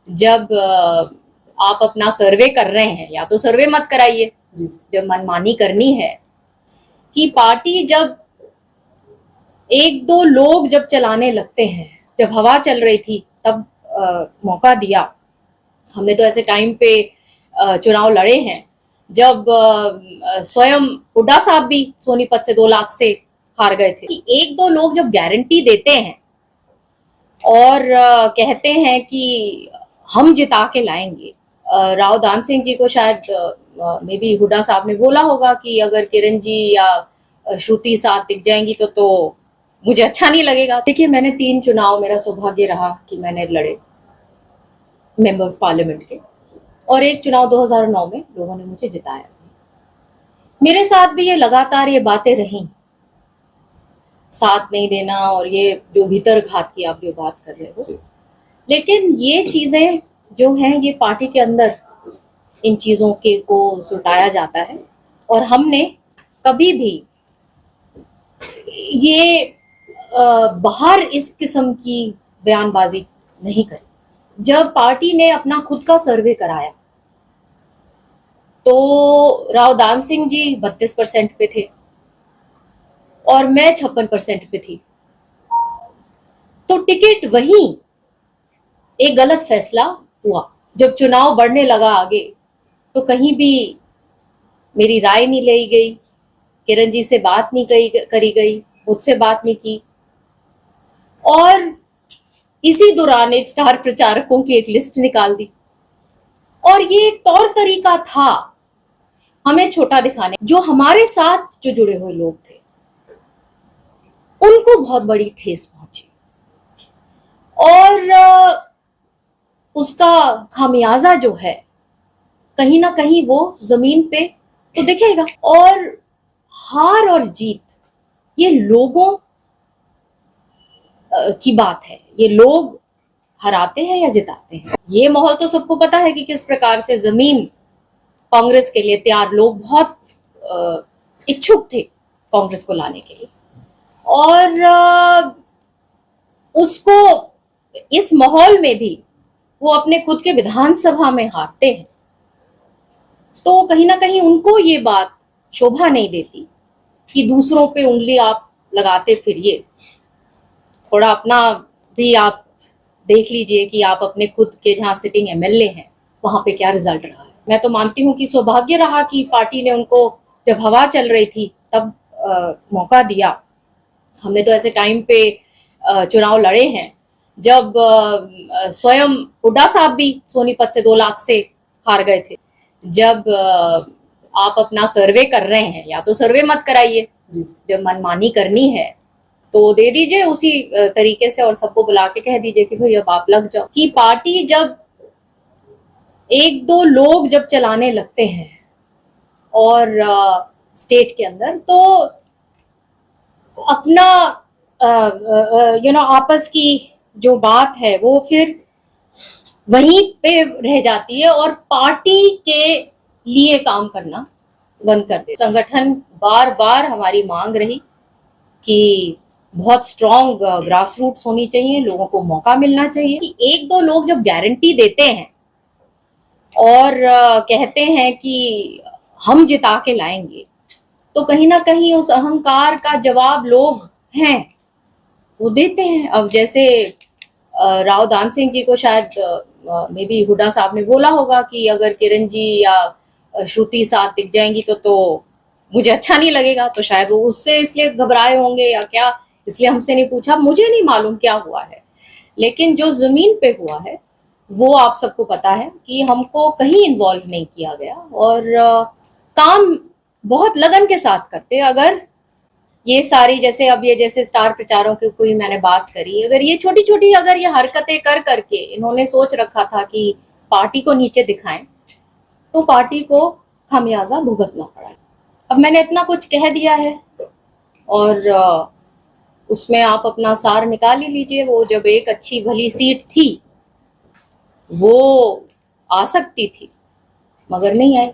जब आप अपना सर्वे कर रहे हैं, या तो सर्वे मत कराइए जब मनमानी करनी है, कि पार्टी जब एक दो लोग जब चलाने लगते हैं, जब हवा चल रही थी तब मौका दिया। हमने तो ऐसे टाइम पे चुनाव लड़े हैं जब स्वयं हुड्डा साहब भी सोनीपत से 2 लाख से हार गए थे। कि एक दो लोग जब गारंटी देते हैं और कहते हैं कि हम जिता के लाएंगे, राव दान सिंह जी को शायद मे बी हुड्डा साहब ने बोला होगा कि अगर किरण जी या श्रुति साथ दिख जाएंगी तो मुझे अच्छा नहीं लगेगा। देखिए, मैंने 3 चुनाव, मेरा सौभाग्य रहा कि मैंने लड़े मेंबर ऑफ पार्लियामेंट के, और एक चुनाव 2009 में लोगों ने मुझे जिताया। मेरे साथ भी ये लगातार ये बातें रही, साथ नहीं देना और ये जो भीतर घात की आप जो बात कर रहे हो, लेकिन ये चीजें जो हैं ये पार्टी के अंदर इन चीजों के को सुटाया जाता है, और हमने कभी भी ये बाहर इस किस्म की बयानबाजी नहीं करी। जब पार्टी ने अपना खुद का सर्वे कराया तो राव दान सिंह जी 32% पे थे और मैं 56% पे थी। तो टिकट वहीं एक गलत फैसला हुआ। जब चुनाव बढ़ने लगा आगे तो कहीं भी मेरी राय नहीं ली गई, किरण जी से बात नहीं करी गई, मुझसे बात नहीं की, और इसी दौरान एक स्टार प्रचारकों की एक लिस्ट निकाल दी। और ये एक तौर तरीका था हमें छोटा दिखाने। जो हमारे साथ जो जुड़े हुए लोग थे उनको बहुत बड़ी ठेस पहुंची, और उसका खामियाजा जो है कहीं ना कहीं वो जमीन पे तो दिखेगा। और हार और जीत ये लोगों की बात है, ये लोग हराते हैं या जिताते हैं। ये माहौल तो सबको पता है कि किस प्रकार से जमीन कांग्रेस के लिए तैयार, लोग बहुत इच्छुक थे कांग्रेस को लाने के लिए, और उसको इस माहौल में भी वो अपने खुद के विधानसभा में हारते हैं, तो कहीं ना कहीं उनको ये बात शोभा नहीं देती कि दूसरों पे उंगली आप लगाते फिरिए। थोड़ा अपना भी आप देख लीजिए कि आप अपने खुद के जहाँ सिटिंग एमएलए हैं वहां पे क्या रिजल्ट रहा है। मैं तो मानती हूँ कि सौभाग्य रहा कि पार्टी ने उनको जब हवा चल रही थी तब मौका दिया। हमने तो ऐसे टाइम पे चुनाव लड़े हैं जब स्वयं हुड्डा साहब भी सोनीपत से 2 लाख से हार गए थे। जब आप अपना सर्वे कर रहे हैं, या तो सर्वे मत कराइए जब मनमानी करनी है तो दे दीजिए उसी तरीके से, और सबको बुला के कह दीजिए कि भाई अब आप लग जाओ। कि पार्टी जब एक दो लोग जब चलाने लगते हैं और स्टेट के अंदर, तो अपना आपस की जो बात है वो फिर वहीं पे रह जाती है और पार्टी के लिए काम करना बंद कर दे। संगठन बार बार हमारी मांग रही कि बहुत स्ट्रॉन्ग ग्रास रूट्स होनी चाहिए, लोगों को मौका मिलना चाहिए। कि एक दो लोग जब गारंटी देते हैं और कहते हैं कि हम जिता के लाएंगे, तो कहीं ना कहीं उस अहंकार का जवाब लोग हैं वो देते हैं। अब जैसे राव दान सिंह जी को शायद मे बी हुड्डा साहब ने बोला होगा कि अगर किरण जी या श्रुति साथ दिख जाएंगी तो मुझे अच्छा नहीं लगेगा, तो शायद वो उससे इसलिए घबराए होंगे या क्या, इसलिए हमसे नहीं पूछा। मुझे नहीं मालूम क्या हुआ है, लेकिन जो जमीन पे हुआ है वो आप सबको पता है कि हमको कहीं इन्वॉल्व नहीं किया गया, और काम बहुत लगन के साथ करते। अगर ये सारी, जैसे अब ये जैसे स्टार प्रचारों की कोई मैंने बात करी, अगर ये छोटी छोटी अगर ये हरकतें कर करके इन्होंने सोच रखा था कि पार्टी को नीचे दिखाएं, तो पार्टी को खामियाजा भुगतना पड़ा। अब मैंने इतना कुछ कह दिया है, और उसमें आप अपना सार निकाल ही लीजिए। वो जब एक अच्छी भली सीट थी वो आ सकती थी मगर नहीं आई।